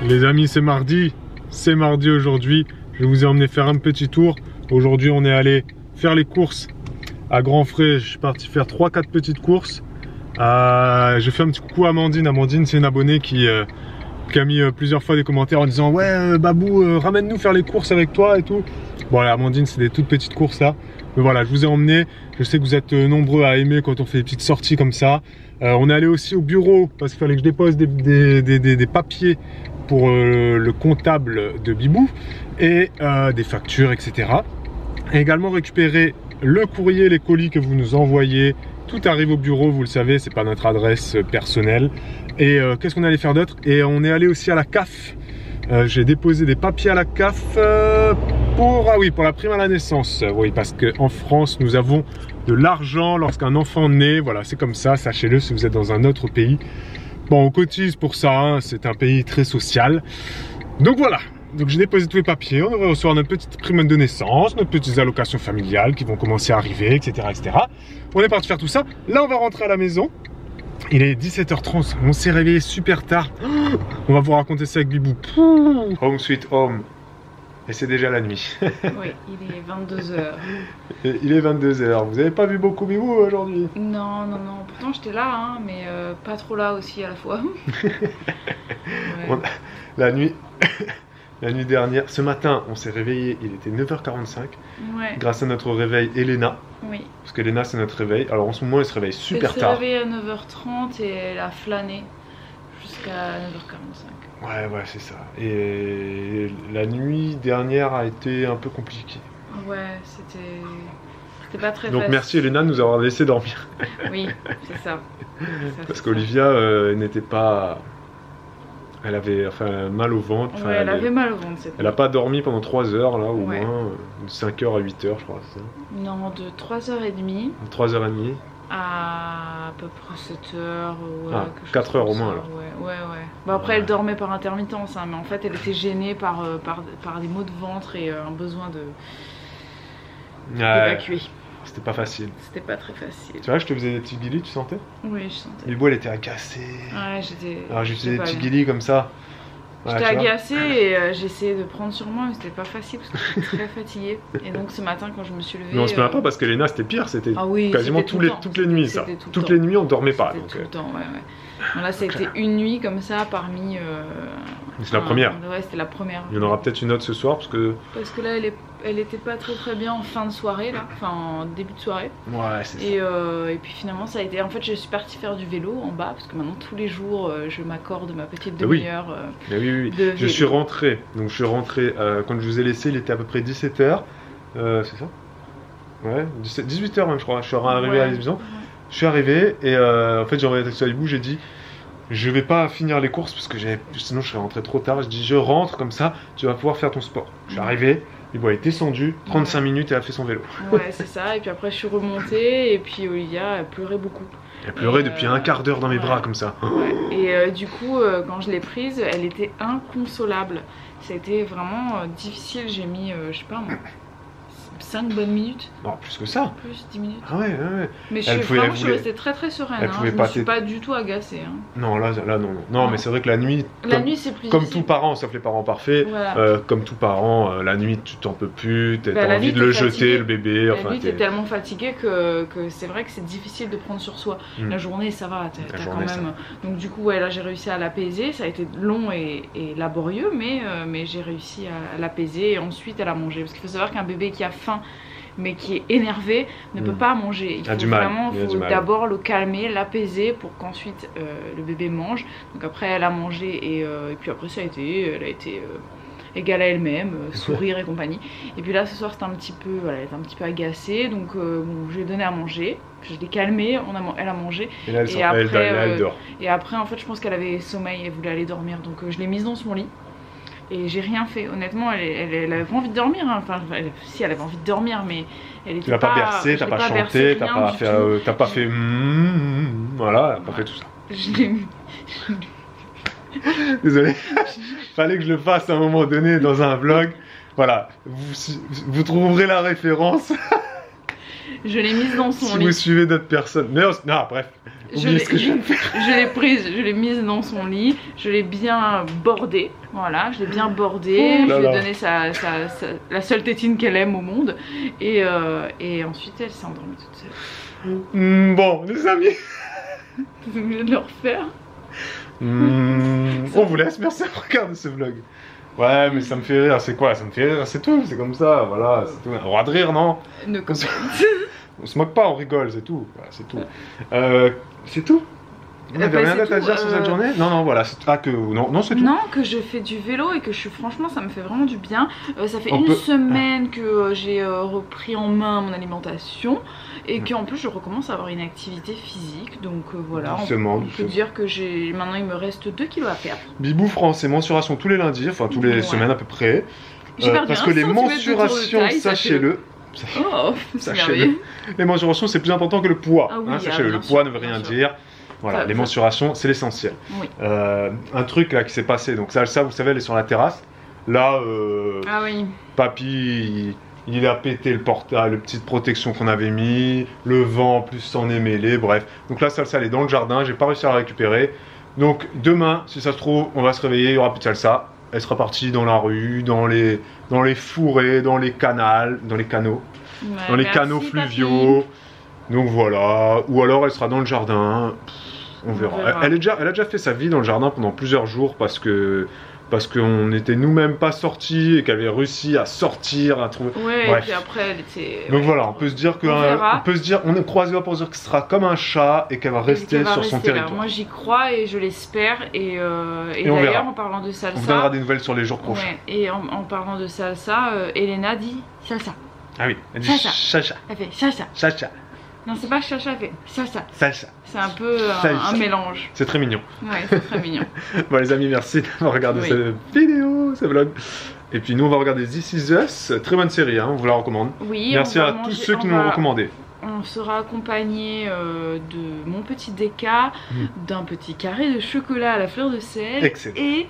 Les amis, c'est mardi aujourd'hui. Je vous ai emmené faire un petit tour. Aujourd'hui, on est allé faire les courses à grands frais. Je suis parti faire 3-4 petites courses. J'ai fait un petit coucou à Amandine. Amandine, c'est une abonnée qui a mis plusieurs fois des commentaires en disant ouais Babou, ramène-nous faire les courses avec toi et tout. Bon là, Amandine, c'est des toutes petites courses là. Mais voilà, je vous ai emmené. Je sais que vous êtes nombreux à aimer quand on fait des petites sorties comme ça. On est allé aussi au bureau parce qu'il fallait que je dépose des papiers pour le comptable de Bibou et des factures, etc. Et également récupérer le courrier, les colis que vous nous envoyez. Tout arrive au bureau, vous le savez, c'est pas notre adresse personnelle. Et qu'est-ce qu'on allait faire d'autre? Et on est allé aussi à la CAF. J'ai déposé des papiers à la CAF pour la prime à la naissance. Oui, parce qu'en France, nous avons de l'argent lorsqu'un enfant naît. Voilà, c'est comme ça, sachez-le si vous êtes dans un autre pays. Bon, on cotise pour ça, hein, c'est un pays très social. Donc voilà, donc j'ai déposé tous les papiers. On devrait recevoir notre petite prime de naissance, nos petites allocations familiales qui vont commencer à arriver, etc., etc. On est parti faire tout ça. Là, on va rentrer à la maison. Il est 17h30, on s'est réveillé super tard. On va vous raconter ça avec Bibou. Home sweet home. Et c'est déjà la nuit. Oui, il est 22h. Il est 22h. Vous avez pas vu beaucoup Bibou aujourd'hui? Non, non, non. Pourtant j'étais là, hein, mais pas trop là aussi à la fois. Ouais. La nuit dernière, ce matin, on s'est réveillé, il était 9h45. Ouais. Grâce à notre réveil Elena. Oui. Parce qu'Elena c'est notre réveil. Alors en ce moment elle se réveille super tard. Elle s'est réveillée à 9h30 et elle a flâné jusqu'à 9h45. Ouais, c'est ça. Et la nuit dernière a été un peu compliquée. Ouais, c'était pas très Donc facile. merci Elena de nous avoir laissé dormir. Oui, c'est ça. Parce qu'Olivia n'était pas... Elle avait mal au ventre. Ouais, elle avait mal au ventre cette nuit. Elle n'a pas dormi pendant 3 heures là, au Ouais. moins. De 5h à 8h je crois, c'est ça? Non, de 3h30 3h30. à peu près 7h. Ouais, 4 heures au moins alors. Ouais. Bon, après elle dormait par intermittence, hein, mais en fait elle était gênée par des maux de ventre et un besoin d'évacuer. C'était pas facile. C'était pas très facile. Tu vois, je te faisais des petits guilis, tu sentais? Oui, je sentais. Bibou elle était agacée. Ouais, j'étais. Alors je faisais des petits bien. guilis comme ça. Ouais, J'étais tu vois. agacée et j'essayais de prendre sur moi, mais c'était pas facile parce que j'étais très fatiguée. Et donc ce matin quand je me suis levée. Mais on se plaint pas parce que Léna c'était pire, c'était quasiment c'était tout le temps. toutes les nuits ça. C'était tout le Toutes temps. les nuits on dormait pas. C'était Donc, tout le temps, ouais. Bon, là ça a été une nuit comme ça parmi. c'est la première. Ouais, c'était la première. Il y en aura peut-être une autre ce soir parce que. Parce que là elle était pas très bien en fin de soirée là, enfin en début de soirée. Ouais, c'est ça. Et puis finalement ça a été. En fait je suis partie faire du vélo en bas parce que maintenant tous les jours je m'accorde ma petite demi-heure. Mais oui. De Je suis rentré. Donc je suis rentré quand je vous ai laissé, il était à peu près 17h. C'est ça? Ouais, 18h même je crois. Je suis arrivé à la maison. Je suis arrivé et en fait j'ai envoyé un texto à Bibou, j'ai dit je vais pas finir les courses parce que sinon je serais rentré trop tard. Je dis je rentre comme ça, tu vas pouvoir faire ton sport. Je suis arrivé, Bibou est descendu, 35 minutes et a fait son vélo. Ouais, c'est ça. Et puis après je suis remontée et puis Olivia elle pleurait beaucoup. Elle pleurait depuis un quart d'heure dans mes bras comme ça. Ouais. Et du coup quand je l'ai prise, elle était inconsolable. Ça a été vraiment difficile. J'ai mis je sais pas 5 bonnes minutes. Non, plus que ça. Plus 10 minutes. Ah ouais. Mais je suis restée très sereine. Hein. Je me suis pas du tout agacée. Hein. Non, là non. Mais c'est vrai que la nuit, c'est plus comme difficile. tout parent, sauf les parents parfaits, Voilà. comme tout parent, la nuit tu t'en peux plus, t'as la envie nuit, de le t'es jeter, fatigué. le bébé. La nuit t'es tellement fatiguée que c'est vrai que c'est difficile de prendre sur soi. La journée ça va, t'as quand même. Donc du coup là j'ai réussi à l'apaiser. Ça a été long et laborieux, mais j'ai réussi à l'apaiser et ensuite elle a mangé. Parce qu'il faut savoir qu'un bébé qui a faim mais qui est énervé ne peut pas manger. Il faut d'abord le calmer, l'apaiser pour qu'ensuite le bébé mange. Donc après elle a mangé et puis après elle a été égale à elle-même, sourire et compagnie. Et puis là ce soir c'était un petit peu, elle était un petit peu agacée, donc bon, je lui ai donné à manger, je l'ai calmée, elle a mangé. Et là elle dort. Et après en fait je pense qu'elle avait sommeil, elle voulait aller dormir, donc je l'ai mise dans son lit. Et j'ai rien fait, honnêtement, elle avait pas envie de dormir, hein. Enfin, si elle avait envie de dormir, mais elle était tu l'as pas bercé, t'as pas chanté, t'as pas fait voilà, elle a pas fait tout ça. Je l'ai mis. Désolé, fallait que je le fasse à un moment donné dans un vlog. Voilà, vous trouverez la référence. Je l'ai mise dans son lit. Si vous suivez d'autres personnes. Mais non, bref. Je l'ai mise dans son lit, je l'ai bien bordée. Voilà, je l'ai bien bordée, je lui ai donné la seule tétine qu'elle aime au monde. Et ensuite, elle s'est endormie toute seule. Bon, les amis. Vous voulez de le refaire? On vous laisse, merci d'avoir regardé ce vlog. Ouais, mais ça me fait rire, c'est quoi? Ça me fait rire, c'est tout, c'est comme ça, voilà, c'est tout. On a le droit de rire, non? On se moque pas, on rigole, c'est tout. Voilà, c'est tout. C'est tout? Vous n'avez rien d'autre à dire sur cette journée? Non, non, voilà, c'est non, c'est tout. Non, que je fais du vélo et que franchement, ça me fait vraiment du bien. Ça fait une semaine que j'ai repris en main mon alimentation et qu'en plus, je recommence à avoir une activité physique. Donc voilà, on peut dire que maintenant, il me reste 2 kilos à perdre. Bibou France, c'est mensuration tous les lundis, enfin tous les semaines à peu près. Parce que les mensurations, sachez-le. Oh, sachez-le. Les mensurations, c'est plus important que le poids. Ah oui, sachez-le, le poids ne veut rien dire. Voilà, les mensurations, c'est l'essentiel. Oui. Un truc là qui s'est passé, donc ça, vous savez, elle est sur la terrasse. Là, ah oui. Papy, il a pété le portail, le petite protection qu'on avait mis, le vent en plus s'en est mêlé, bref. Donc là, Salsa, elle est dans le jardin, j'ai pas réussi à la récupérer. Donc demain, si ça se trouve, on va se réveiller, il y aura plus de Salsa. Elle sera partie dans la rue, dans les fourrés, dans les canaux, Ouais, dans les canaux fluviaux. Donc voilà, ou alors elle sera dans le jardin. On verra. Elle a déjà fait sa vie dans le jardin pendant plusieurs jours parce qu'on n'était nous-mêmes pas sortis et qu'elle avait réussi à sortir, à trouver. Ouais, bref. et puis après elle était. Donc voilà, on peut se dire on est croisé pour se dire que ce sera comme un chat et qu'elle va rester sur son territoire. Moi j'y crois et je l'espère et d'ailleurs en parlant de Salsa. On vous donnera des nouvelles sur les jours prochains. Ouais, et en parlant de Salsa, Elena dit Salsa. Ah oui, elle dit Chacha. Elle fait Chacha. Chacha. Non, c'est pas Chacha, elle fait Salsa. Salsa. C'est un peu un mélange. C'est très mignon. Ouais, c'est très mignon. Bon les amis, merci d'avoir regardé cette vidéo, ce vlog. Et puis nous on va regarder This Is Us, très bonne série, hein, on vous la recommande. Oui, merci à tous ceux qui nous l'ont recommandé. On sera accompagné de mon petit déca, d'un petit carré de chocolat à la fleur de sel. Excellent. Et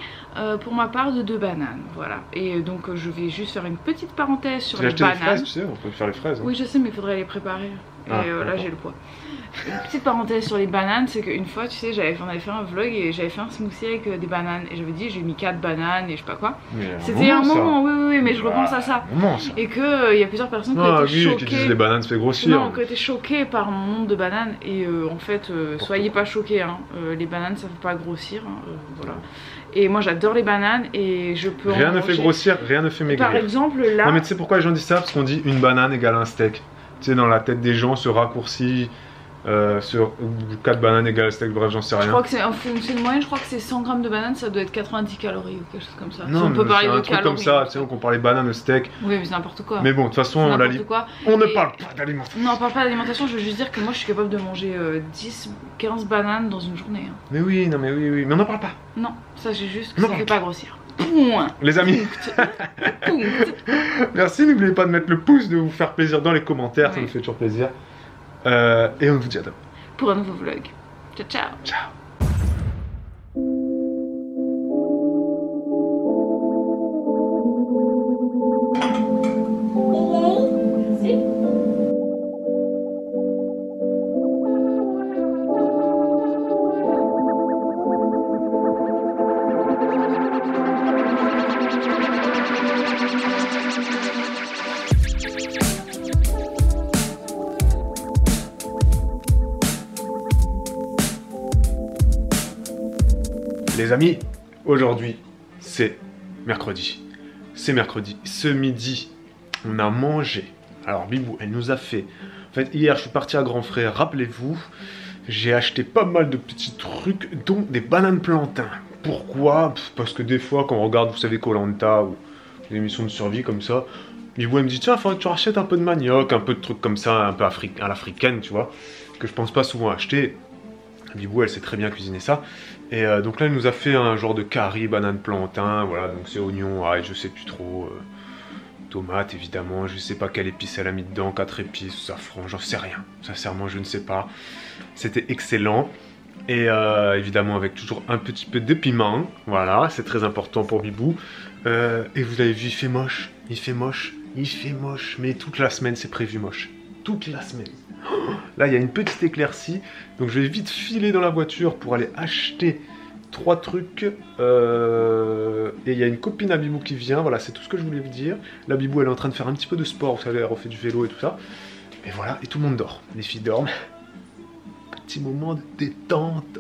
pour ma part de 2 bananes. Voilà. Et donc je vais juste faire une petite parenthèse sur les bananes. Les fraises, tu sais, on peut faire les fraises. Hein. Oui, je sais, mais il faudrait les préparer. Et là j'ai le poids. Une petite parenthèse sur les bananes, c'est qu'une fois, tu sais, on avait fait un vlog et j'avais fait un smoothie avec des bananes. Et j'avais dit, j'ai mis 4 bananes et je sais pas quoi. C'était un moment, oui, mais je repense à ça. Et qu'il y a plusieurs personnes qui ont été choquées. Qui disent les bananes se fait grossir. Non, qui ont été choquées par mon nombre de bananes. Et en fait, soyez pas choqués. Hein. Les bananes, ça fait pas grossir. Hein. Voilà. Et moi j'adore les bananes et je peux rien ne fait grossir, rien ne fait maigrir. Par exemple là... Non mais tu sais pourquoi les gens disent ça? Parce qu'on dit une banane égale un steak. Tu sais, dans la tête des gens, ce raccourci sur 4 bananes égale un steak, bref j'en sais rien. Je crois que c'est c'est une moyenne, je crois que c'est 100 grammes de bananes, ça doit être 90 calories ou quelque chose comme ça. Non, si on peut parler de un truc comme ça, tu sais, on compare les bananes au steak. Oui mais c'est n'importe quoi. Mais bon, de toute façon, on ne parle pas d'alimentation. Non, on parle pas d'alimentation, je veux juste dire que moi je suis capable de manger 10-15 bananes dans une journée. Hein. Mais oui, non mais oui, mais on n'en parle pas. Non, ça j'ai juste que ça fait pas grossir. Point. Les amis, merci, n'oubliez pas de mettre le pouce, de vous faire plaisir dans les commentaires, ça nous fait toujours plaisir. Et on vous dit à demain. Pour un nouveau vlog. Ciao, ciao. Ciao. Les amis, aujourd'hui, c'est mercredi. C'est mercredi. Ce midi, on a mangé. Alors, Bibou, elle nous a fait... En fait, hier, je suis parti à Grand Frère, rappelez-vous. J'ai acheté pas mal de petits trucs, dont des bananes plantains. Pourquoi? Parce que des fois, quand on regarde, vous savez, Koh-Lanta ou des émissions de survie comme ça, Bibou, elle me dit, tiens, il faudrait que tu rachètes un peu de manioc, un peu de trucs comme ça, un peu à l'africaine, tu vois, que je pense pas souvent acheter. Bibou, elle sait très bien cuisiner ça. Et donc là, elle nous a fait un genre de curry, banane plantain, voilà, donc c'est oignon, je sais plus trop, tomates évidemment, je sais pas quelle épice elle a mis dedans, 4 épices, safran, j'en sais rien, sincèrement je ne sais pas. C'était excellent. Et évidemment avec toujours un petit peu de piment, voilà, c'est très important pour Bibou. Et vous avez vu, il fait moche, mais toute la semaine c'est prévu moche, toute la semaine. Là il y a une petite éclaircie, donc je vais vite filer dans la voiture pour aller acheter 3 trucs. Et il y a une copine à Bibou qui vient. Voilà, c'est tout ce que je voulais vous dire. La Bibou, elle est en train de faire un petit peu de sport. Vous savez, elle refait du vélo et tout ça. Et voilà, et tout le monde dort. Les filles dorment. Petit moment de détente.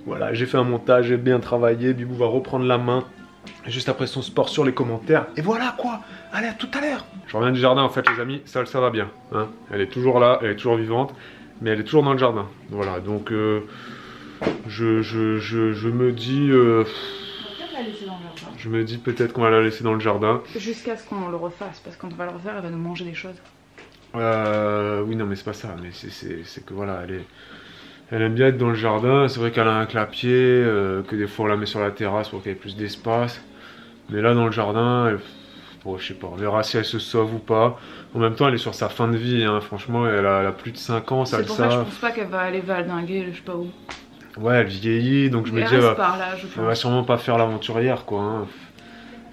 Voilà, j'ai fait un montage, j'ai bien travaillé. Bibou va reprendre la main juste après son sport sur les commentaires. Et voilà quoi. Allez, à tout à l'heure. Je reviens du jardin en fait les amis, ça va bien. Hein, elle est toujours là, elle est toujours vivante. Mais elle est toujours dans le jardin. Voilà, donc je me dis... je me dis peut-être qu'on va la laisser dans le jardin. Jusqu'à ce qu'on le refasse, parce que quand on va le refaire, elle va nous manger des choses. Oui, non, mais c'est pas ça. Mais c'est que voilà, elle aime bien être dans le jardin. C'est vrai qu'elle a un clapier, que des fois on la met sur la terrasse pour qu'elle ait plus d'espace. Mais là, dans le jardin, bon, je sais pas, on verra si elle se sauve ou pas. En même temps, elle est sur sa fin de vie, hein. Franchement, elle a plus de 5 ans, ça le savent. C'est pour ça que je pense pas qu'elle va aller valdinguer, je sais pas où. Ouais, elle vieillit, donc je me dis, elle va sûrement pas faire l'aventurière, quoi. Hein.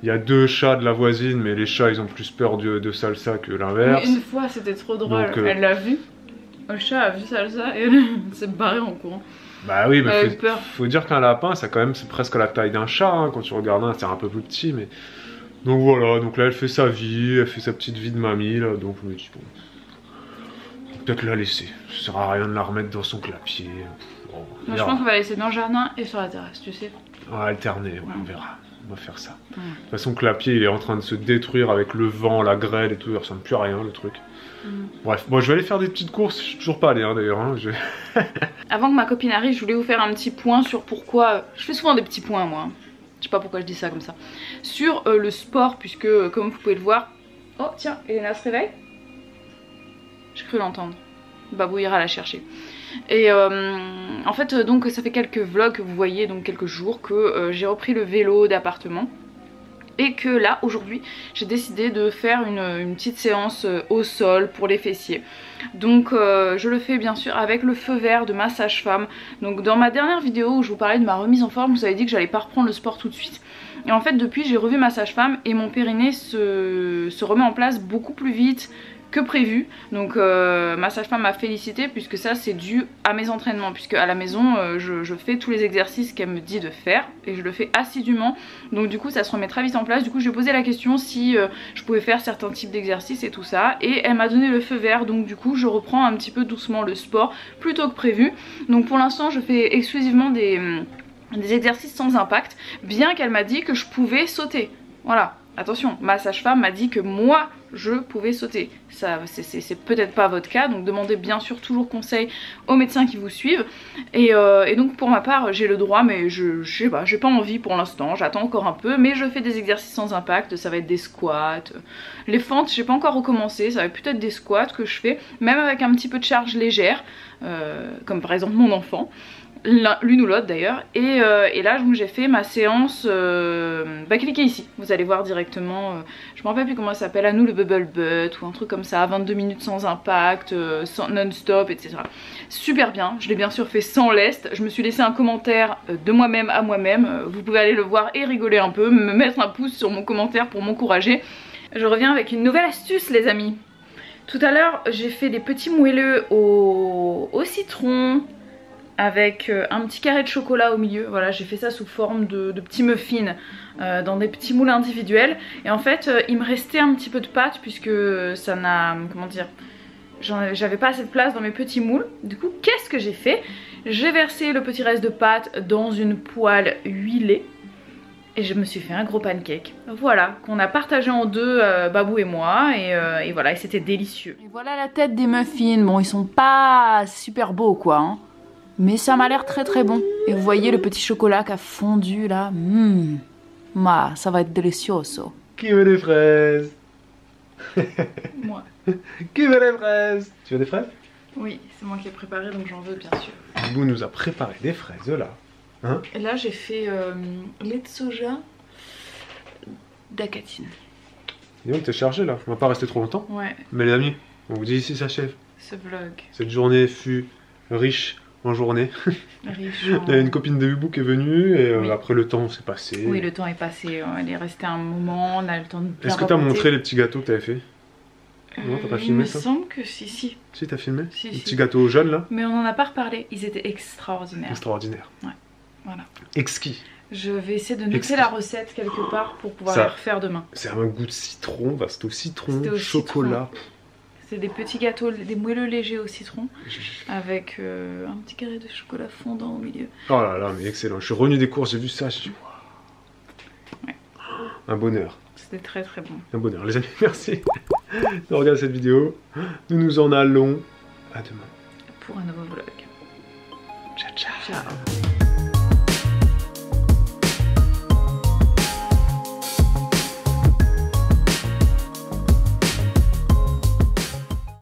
Il y a 2 chats de la voisine, mais les chats, ils ont plus peur de Salsa que l'inverse. Une fois, c'était trop drôle, donc, elle l'a vu. Le chat a vu Salsa et elle s'est barrée en courant. Bah oui, mais faut dire qu'un lapin, ça quand même, c'est presque la taille d'un chat, hein. Quand tu regardes un, c'est un peu plus petit, mais... Donc voilà, donc là elle fait sa vie, elle fait sa petite vie de mamie là, donc je me dis bon, peut-être la laisser, ça sert à rien de la remettre dans son clapier. Bon, moi je pense qu'on va la laisser dans le jardin et sur la terrasse, tu sais. On va alterner, ouais, on verra, on va faire ça. De toute façon le clapier il est en train de se détruire avec le vent, la grêle et tout, il ressemble plus à rien le truc. Bref, bon je vais aller faire des petites courses, je suis toujours pas allé hein, d'ailleurs. Hein, Avant que ma copine arrive, je voulais vous faire un petit point sur pourquoi, je fais souvent des petits points moi. Je sais pas pourquoi je dis ça comme ça. Sur le sport, puisque comme vous pouvez le voir... Oh tiens, Elena se réveille. J'ai cru l'entendre. Babou ira la chercher. Et en fait, donc ça fait quelques vlogs que vous voyez, donc quelques jours, que j'ai repris le vélo d'appartement. Et que là, aujourd'hui, j'ai décidé de faire une petite séance au sol pour les fessiers. Donc je le fais bien sûr avec le feu vert de ma sage-femme. Donc dans ma dernière vidéo où je vous parlais de ma remise en forme, vous avez dit que j'allais pas reprendre le sport tout de suite. Et en fait depuis j'ai revu ma sage-femme et mon périnée se remet en place beaucoup plus vite que prévu. Donc ma sage-femme m'a félicité puisque ça c'est dû à mes entraînements, puisque à la maison je fais tous les exercices qu'elle me dit de faire et je le fais assidûment, donc du coup ça se remet très vite en place. Du coup je lui ai posé la question si je pouvais faire certains types d'exercices et tout ça, et elle m'a donné le feu vert, donc du coup je reprends un petit peu doucement le sport plutôt que prévu. Donc pour l'instant je fais exclusivement des exercices sans impact, bien qu'elle m'a dit que je pouvais sauter. Voilà, attention, ma sage-femme m'a dit que moi je pouvais sauter. Ça c'est peut-être pas votre cas, donc demandez bien sûr toujours conseil aux médecins qui vous suivent. Et donc pour ma part j'ai le droit, mais je sais pas, j'ai pas envie pour l'instant, j'attends encore un peu, mais je fais des exercices sans impact. Ça va être des squats, les fentes j'ai pas encore recommencé, ça va être peut-être des squats que je fais, même avec un petit peu de charge légère, comme par exemple mon enfant. L'une ou l'autre d'ailleurs, et là j'ai fait ma séance, cliquez ici, vous allez voir directement, je me rappelle plus comment ça s'appelle, à nous le bubble butt ou un truc comme ça, 22 minutes sans impact, non-stop, etc. Super bien, je l'ai bien sûr fait sans lest, je me suis laissé un commentaire de moi-même à moi-même, vous pouvez aller le voir et rigoler un peu, me mettre un pouce sur mon commentaire pour m'encourager. Je reviens avec une nouvelle astuce les amis. Tout à l'heure j'ai fait des petits moelleux au citron, avec un petit carré de chocolat au milieu. Voilà, j'ai fait ça sous forme de petits muffins dans des petits moules individuels. Et en fait il me restait un petit peu de pâte puisque ça n'a, comment dire, j'avais pas assez de place dans mes petits moules. Du coup qu'est-ce que j'ai fait? J'ai versé le petit reste de pâte dans une poêle huilée et je me suis fait un gros pancake. Voilà, qu'on a partagé en deux, Babou et moi, et voilà, et c'était délicieux. Et voilà la tête des muffins. Bon, ils sont pas super beaux quoi, hein, mais ça m'a l'air très très bon. Et vous voyez le petit chocolat qui a fondu là. Ça va être delicioso. Qui veut des fraises? Moi. Qui veut des fraises? Tu veux des fraises? Oui, c'est moi qui ai préparé, donc j'en veux bien sûr. Bibou nous a préparé des fraises là. Hein? Et là j'ai fait lait de soja d'acatine. Et donc t'es chargé là, on va pas rester trop longtemps. Ouais. Mais les amis, on vous dit ici s'achève ce vlog. Cette journée fut riche en journée. Il y a une copine de Bibou qui est venue et oui. Après le temps s'est passé. Oui, le temps est passé, elle est restée un moment, on a le temps de... Est-ce que t'as montré les petits gâteaux que t'avais fait? Non, t'as pas filmé ça? Il me semble que si. Si, t'as filmé? Si, les petits gâteaux jaunes là? Mais on en a pas reparlé, ils étaient extraordinaires. Extraordinaires. Ouais. Voilà. Exquis. Je vais essayer de noter la recette quelque part pour pouvoir la refaire demain. C'est un goût de citron, vaste au citron, chocolat. C'est des petits gâteaux, des moelleux légers au citron avec un petit carré de chocolat fondant au milieu. Oh là là, mais excellent. Je suis revenu des courses, j'ai vu ça, je suis ouais. Un bonheur. C'était très très bon. Un bonheur. Les amis, merci de regarder cette vidéo. Nous nous en allons. À demain. Pour un nouveau vlog. Ciao, ciao. Ciao.